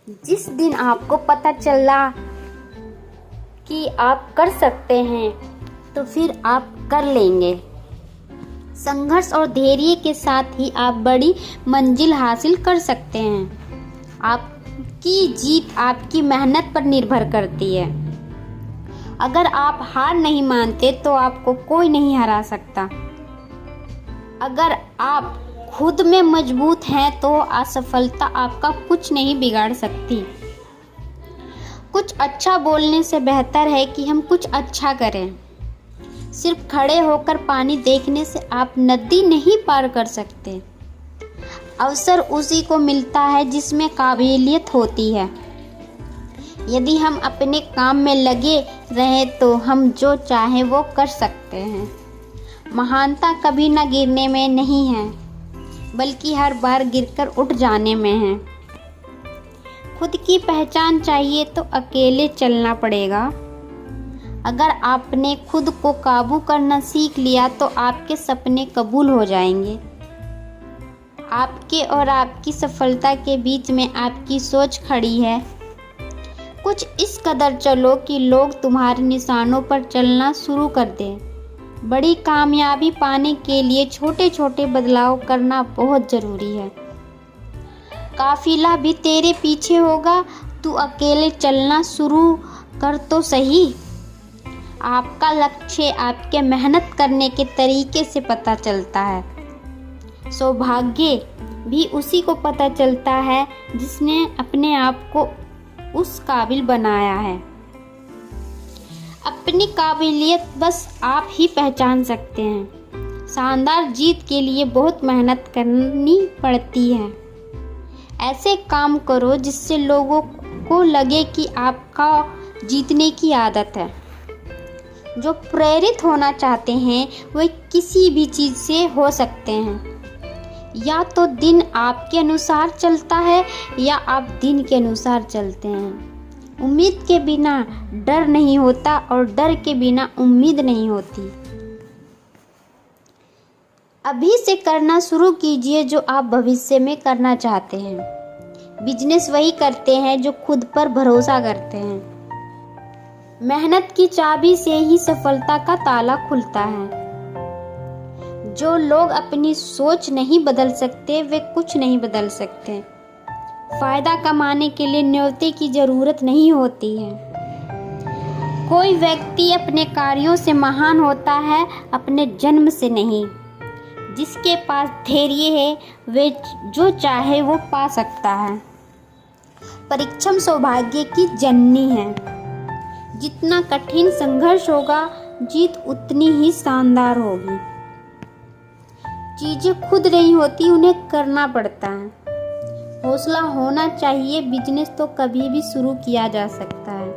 जिस दिन आपको पता चला कि आप कर सकते हैं तो फिर आप कर लेंगे। संघर्ष और धैर्य के साथ ही आप बड़ी मंजिल हासिल कर सकते हैं। आपकी जीत आपकी मेहनत पर निर्भर करती है। अगर आप हार नहीं मानते तो आपको कोई नहीं हरा सकता। अगर आप खुद में मजबूत हैं तो असफलता आपका कुछ नहीं बिगाड़ सकती। कुछ अच्छा बोलने से बेहतर है कि हम कुछ अच्छा करें। सिर्फ खड़े होकर पानी देखने से आप नदी नहीं पार कर सकते। अवसर उसी को मिलता है जिसमें काबिलियत होती है। यदि हम अपने काम में लगे रहें तो हम जो चाहें वो कर सकते हैं। महानता कभी न गिरने में नहीं है, बल्कि हर बार गिरकर उठ जाने में है। खुद की पहचान चाहिए तो अकेले चलना पड़ेगा। अगर आपने खुद को काबू करना सीख लिया तो आपके सपने कबूल हो जाएंगे। आपके और आपकी सफलता के बीच में आपकी सोच खड़ी है। कुछ इस कदर चलो कि लोग तुम्हारे निशानों पर चलना शुरू कर दें। बड़ी कामयाबी पाने के लिए छोटे छोटे बदलाव करना बहुत ज़रूरी है। काफिला भी तेरे पीछे होगा, तू अकेले चलना शुरू कर तो सही। आपका लक्ष्य आपके मेहनत करने के तरीके से पता चलता है। सौभाग्य भी उसी को पता चलता है जिसने अपने आप को उस काबिल बनाया है। अपनी काबिलियत बस आप ही पहचान सकते हैं। शानदार जीत के लिए बहुत मेहनत करनी पड़ती है। ऐसे काम करो जिससे लोगों को लगे कि आपका जीतने की आदत है। जो प्रेरित होना चाहते हैं वे किसी भी चीज़ से हो सकते हैं। या तो दिन आपके अनुसार चलता है या आप दिन के अनुसार चलते हैं। उम्मीद के बिना डर नहीं होता और डर के बिना उम्मीद नहीं होती। अभी से करना शुरू कीजिए जो आप भविष्य में करना चाहते हैं। बिजनेस वही करते हैं जो खुद पर भरोसा करते हैं। मेहनत की चाबी से ही सफलता का ताला खुलता है। जो लोग अपनी सोच नहीं बदल सकते वे कुछ नहीं बदल सकते। फायदा कमाने के लिए न्योते की जरूरत नहीं होती है। कोई व्यक्ति अपने कार्यों से महान होता है, अपने जन्म से नहीं। जिसके पास धैर्य है वे जो चाहे वो पा सकता है। परिश्रम सौभाग्य की जननी है। जितना कठिन संघर्ष होगा जीत उतनी ही शानदार होगी। चीजें खुद नहीं होती, उन्हें करना पड़ता है। हौसला होना चाहिए। बिजनेस तो कभी भी शुरू किया जा सकता है।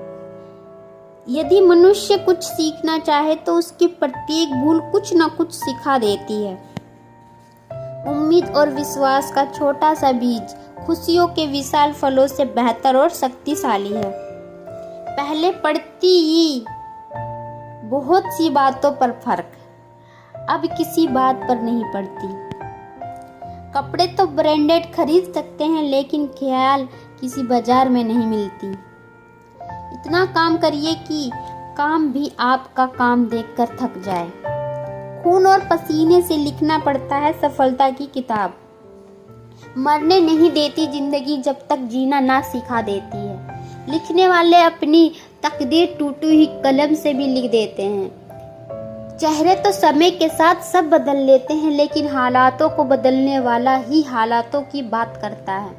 यदि मनुष्य कुछ सीखना चाहे तो उसकी प्रत्येक भूल कुछ न कुछ सिखा देती है। उम्मीद और विश्वास का छोटा सा बीज खुशियों के विशाल फलों से बेहतर और शक्तिशाली है। पहले पड़ती ही बहुत सी बातों पर फर्क, अब किसी बात पर नहीं पड़ती। कपड़े तो ब्रांडेड खरीद सकते हैं लेकिन ख्याल किसी बाजार में नहीं मिलती। इतना काम करिए कि काम भी आपका काम देखकर थक जाए। खून और पसीने से लिखना पड़ता है सफलता की किताब। मरने नहीं देती जिंदगी जब तक जीना ना सिखा देती है। लिखने वाले अपनी तकदीर टूटी हुई कलम से भी लिख देते हैं। चेहरे तो समय के साथ सब बदल लेते हैं लेकिन हालातों को बदलने वाला ही हालातों की बात करता है।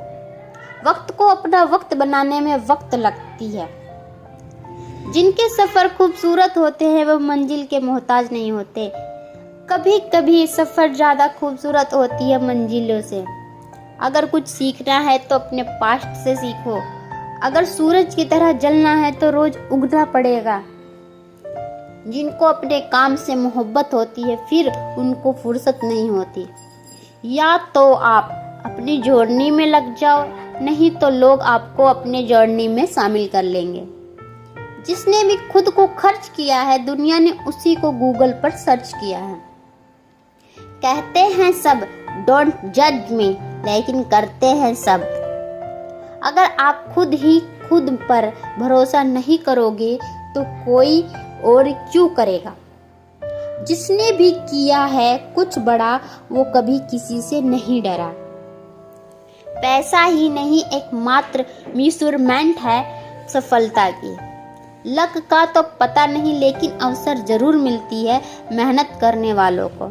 वक्त को अपना वक्त बनाने में वक्त लगती है। जिनके सफर खूबसूरत होते हैं वो मंजिल के मोहताज नहीं होते। कभी कभी सफर ज्यादा खूबसूरत होती है मंजिलों से। अगर कुछ सीखना है तो अपने पास्ट से सीखो। अगर सूरज की तरह जलना है तो रोज उगना पड़ेगा। जिनको अपने काम से मोहब्बत होती है फिर उनको फुर्सत नहीं होती। या तो आप अपनी जर्नी में लग जाओ, नहीं तो लोग आपको अपने जर्नी में शामिल कर लेंगे। जिसने भी खुद को खर्च किया है दुनिया ने उसी को गूगल पर सर्च किया है। कहते हैं सब डोंट जज मी, लेकिन करते हैं सब। अगर आप खुद पर भरोसा नहीं करोगे तो कोई और क्यों करेगा। जिसने भी किया है कुछ बड़ा वो कभी किसी से नहीं डरा। पैसा ही नहीं एकमात्र मेजरमेंट है सफलता की। लक का तो पता नहीं लेकिन अवसर जरूर मिलती है मेहनत करने वालों को।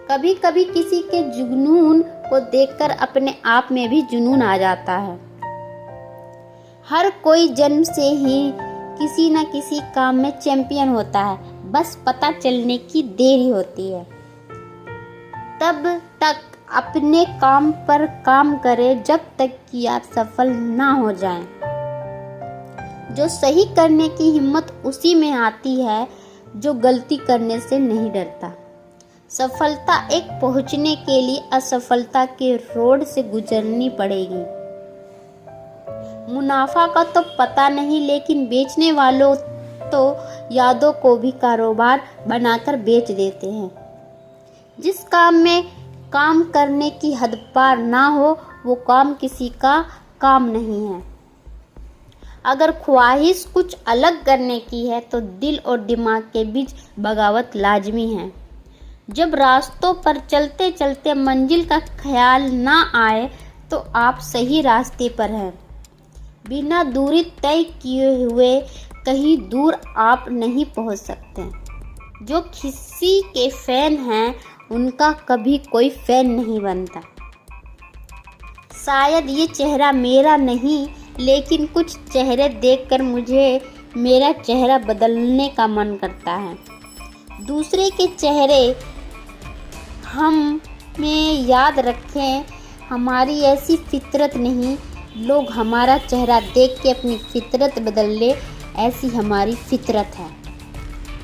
कभी कभी किसी के जुनून को देखकर अपने आप में भी जुनून आ जाता है। हर कोई जन्म से ही किसी न किसी काम में चैंपियन होता है, बस पता चलने की देरी होती है। तब तक अपने काम पर काम करें जब तक कि आप सफल ना हो जाएं। जो सही करने की हिम्मत उसी में आती है जो गलती करने से नहीं डरता। सफलता एक पहुंचने के लिए असफलता के रोड से गुजरनी पड़ेगी। मुनाफा का तो पता नहीं लेकिन बेचने वालों तो यादों को भी कारोबार बनाकर बेच देते हैं। जिस काम में काम करने की हद पार ना हो वो काम किसी का काम नहीं है। अगर ख्वाहिश कुछ अलग करने की है तो दिल और दिमाग के बीच बगावत लाजमी है। जब रास्तों पर चलते चलते मंजिल का ख्याल ना आए तो आप सही रास्ते पर हैं। बिना दूरी तय किए हुए कहीं दूर आप नहीं पहुंच सकते। जो किसी के फैन हैं उनका कभी कोई फैन नहीं बनता। शायद ये चेहरा मेरा नहीं लेकिन कुछ चेहरे देखकर मुझे मेरा चेहरा बदलने का मन करता है। दूसरे के चेहरे हमें याद रखें, हमारी ऐसी फितरत नहीं। लोग हमारा चेहरा देख के अपनी फितरत बदल ले, ऐसी हमारी फितरत है।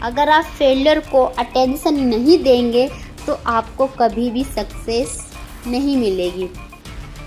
अगर आप फेलियर को अटेंशन नहीं देंगे तो आपको कभी भी सक्सेस नहीं मिलेगी।